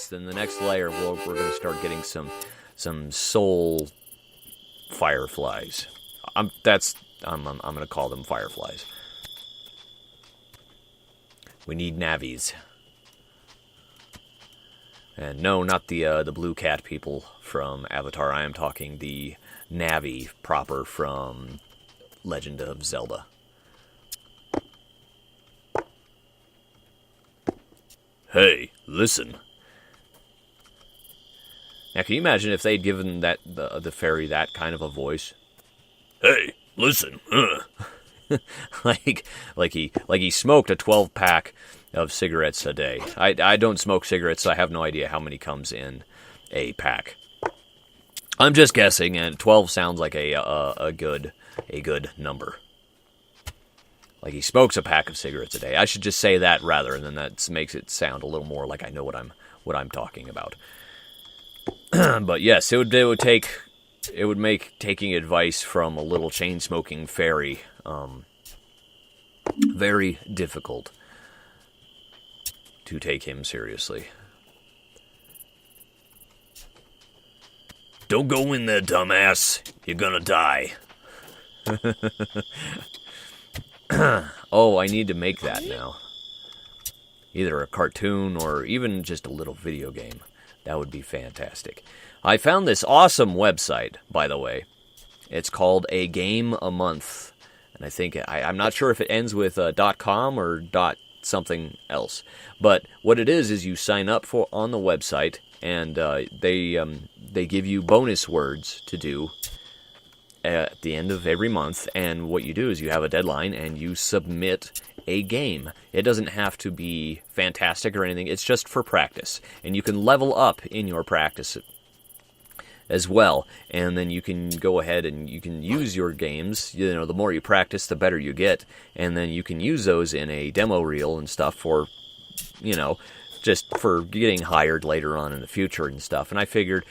yes, then the next layer we're going to start getting some soul fireflies. I'm going to call them fireflies. We need navies. And no, not the blue cat people from Avatar. I am talking the Navi proper from Legend of Zelda. Hey, listen. Now, can you imagine if they'd given the fairy that kind of a voice? Hey, listen. like he smoked a 12-pack of cigarettes a day. I don't smoke cigarettes, so I have no idea how many comes in a pack. I'm just guessing, and 12 sounds like a good number. Like he smokes a pack of cigarettes a day. I should just say that rather, and then that makes it sound a little more like I know what I'm talking about. But yes, it would make taking advice from a little chain-smoking fairy very difficult to take him seriously. Don't go in there, dumbass. You're gonna die. Oh, I need to make that now. Either a cartoon or even just a little video game. That would be fantastic. I found this awesome website, by the way. It's called A Game a Month. And I think, I'm not sure if it ends with .com or .something else. But what it is you sign up for on the website, and they give you bonus words to do at the end of every month, and what you do is you have a deadline and you submit a game. It doesn't have to be fantastic or anything, it's just for practice. And you can level up in your practice as well, and then you can go ahead and you can use your games. You know, the more you practice, the better you get, and then you can use those in a demo reel and stuff for, you know, just for getting hired later on in the future and stuff. And I figured,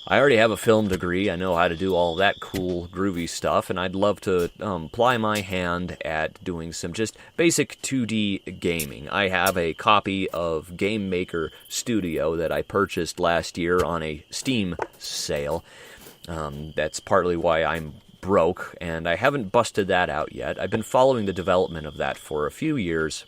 I already have a film degree, I know how to do all that cool, groovy stuff, and I'd love to ply my hand at doing some just basic 2D gaming. I have a copy of Game Maker Studio that I purchased last year on a Steam sale. That's partly why I'm broke, and I haven't busted that out yet. I've been following the development of that for a few years.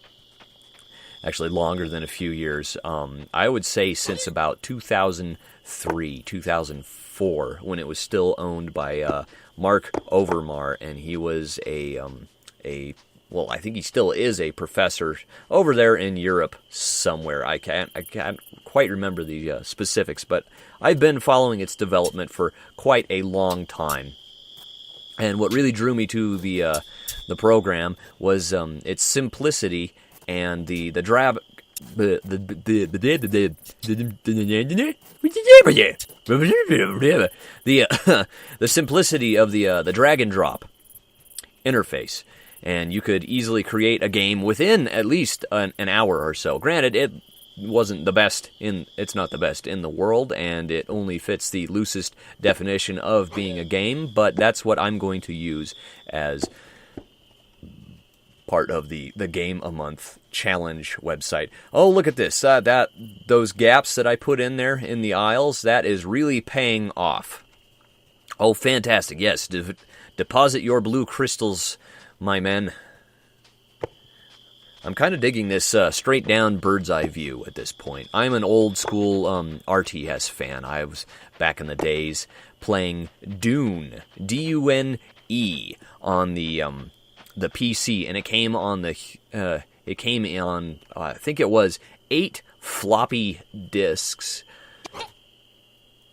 Actually, longer than a few years. I would say since about 2003, 2004, when it was still owned by Mark Overmar, and he was well, I think he still is a professor over there in Europe somewhere. I can't quite remember the specifics, but I've been following its development for quite a long time. And what really drew me to the program was its simplicity and the simplicity of the drag and drop interface, and you could easily create a game within at least an hour or so. Granted, it's not the best in the world, and it only fits the loosest definition of being a game, but that's what I'm going to use as part of the Game a Month challenge website. Oh, look at this. Those gaps that I put in there in the aisles, that is really paying off. Oh, fantastic. Yes, deposit your blue crystals, my men. I'm kind of digging this straight down bird's eye view at this point. I'm an old school RTS fan. I was back in the days playing Dune, D-U-N-E, on the PC, and it came on I think it was 8 floppy disks,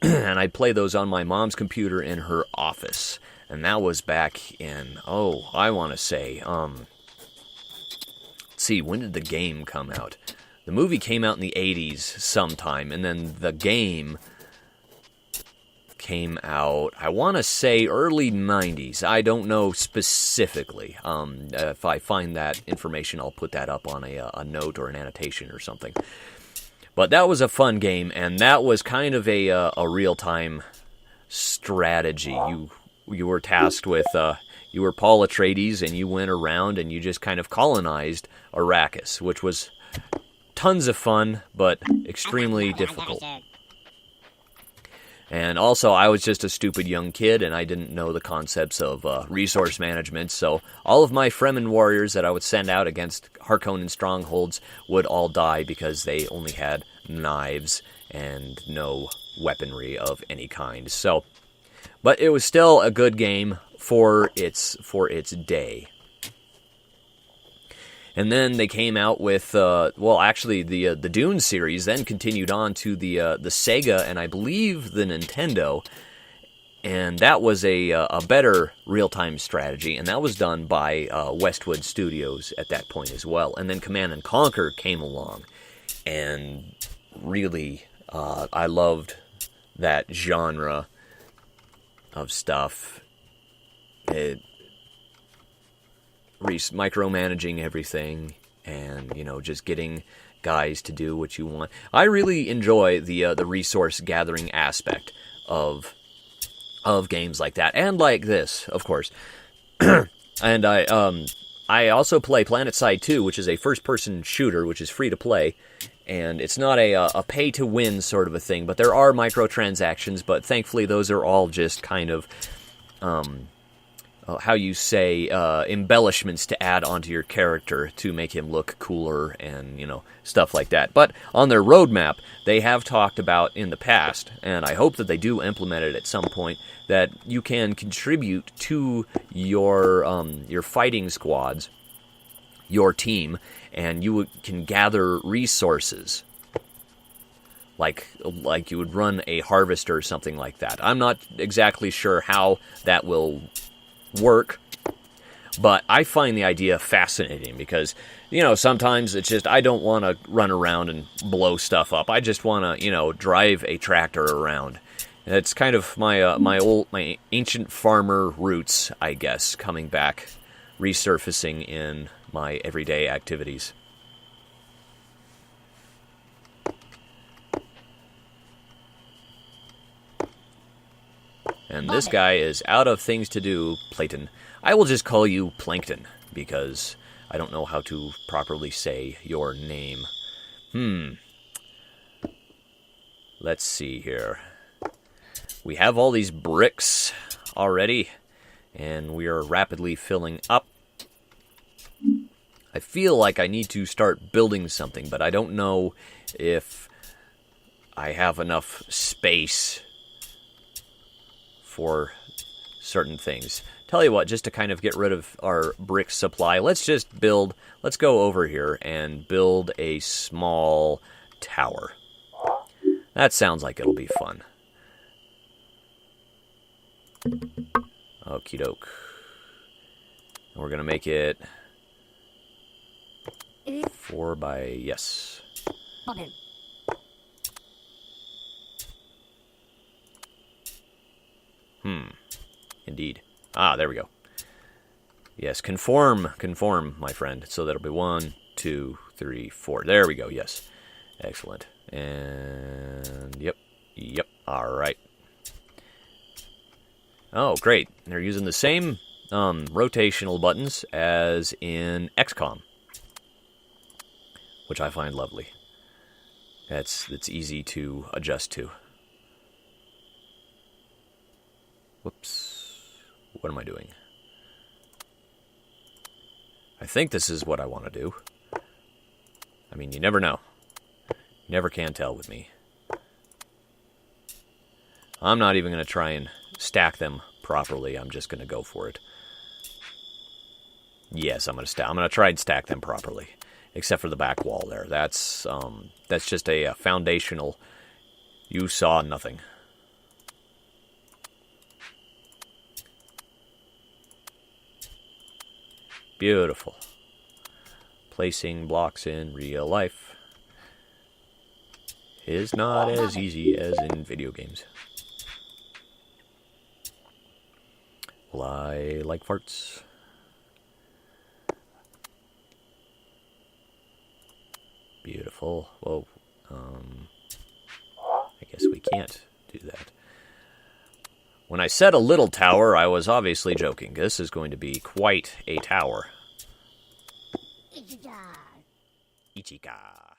and I'd play those on my mom's computer in her office, and that was back in, I want to say, let's see, when did the game come out? The movie came out in the 80s sometime, and then the game came out, I want to say, early 90s. I don't know specifically. If I find that information, I'll put that up on a note or an annotation or something. But that was a fun game, and that was kind of a real-time strategy. You were tasked with, you were Paul Atreides, and you went around and you just kind of colonized Arrakis, which was tons of fun, but extremely difficult. And also, I was just a stupid young kid, and I didn't know the concepts of resource management, so all of my Fremen warriors that I would send out against Harkonnen strongholds would all die because they only had knives and no weaponry of any kind. So, but it was still a good game for its day. And then they came out with, well, actually, the Dune series then continued on to the Sega and I believe the Nintendo, and that was a better real-time strategy, and that was done by Westwood Studios at that point as well. And then Command and Conquer came along, and really, I loved that genre of stuff. Micromanaging everything, and just getting guys to do what you want. I really enjoy the resource gathering aspect of games like that, and like this, of course. And I also play PlanetSide 2, which is a first-person shooter, which is free to play, and it's not a pay-to-win sort of a thing, but there are microtransactions, but thankfully those are all just kind of how you say, embellishments to add onto your character to make him look cooler and, stuff like that. But on their roadmap, they have talked about in the past, and I hope that they do implement it at some point, that you can contribute to your fighting squads, your team, and you can gather resources. Like you would run a harvester or something like that. I'm not exactly sure how that will work, but I find the idea fascinating because, sometimes it's just, I don't want to run around and blow stuff up. I just want to, drive a tractor around. And it's kind of my ancient farmer roots, I guess, coming back, resurfacing in my everyday activities. And this guy is out of things to do, Plankton. I will just call you Plankton, because I don't know how to properly say your name. Let's see here. We have all these bricks already, and we are rapidly filling up. I feel like I need to start building something, but I don't know if I have enough space for certain things. Tell you what, just to kind of get rid of our brick supply, let's go over here and build a small tower. That sounds like it'll be fun. Okie doke. We're gonna make it 4 by, yes. Indeed. There we go. Yes, conform, my friend. So that'll be 1, 2, 3, 4. There we go, yes. Excellent. And, yep. All right. Oh, great. They're using the same rotational buttons as in XCOM, which I find lovely. It's easy to adjust to. Whoops. What am I doing? I think this is what I want to do. I mean, you never know. You never can tell with me. I'm not even going to try and stack them properly. I'm just going to go for it. Yes, I'm going to try and stack them properly, except for the back wall there. That's just a foundational. You saw nothing. Beautiful. Placing blocks in real life is not as easy as in video games. Well, I like farts. Beautiful. Whoa. I guess we can't do that. When I said a little tower, I was obviously joking. This is going to be quite a tower. Ichika.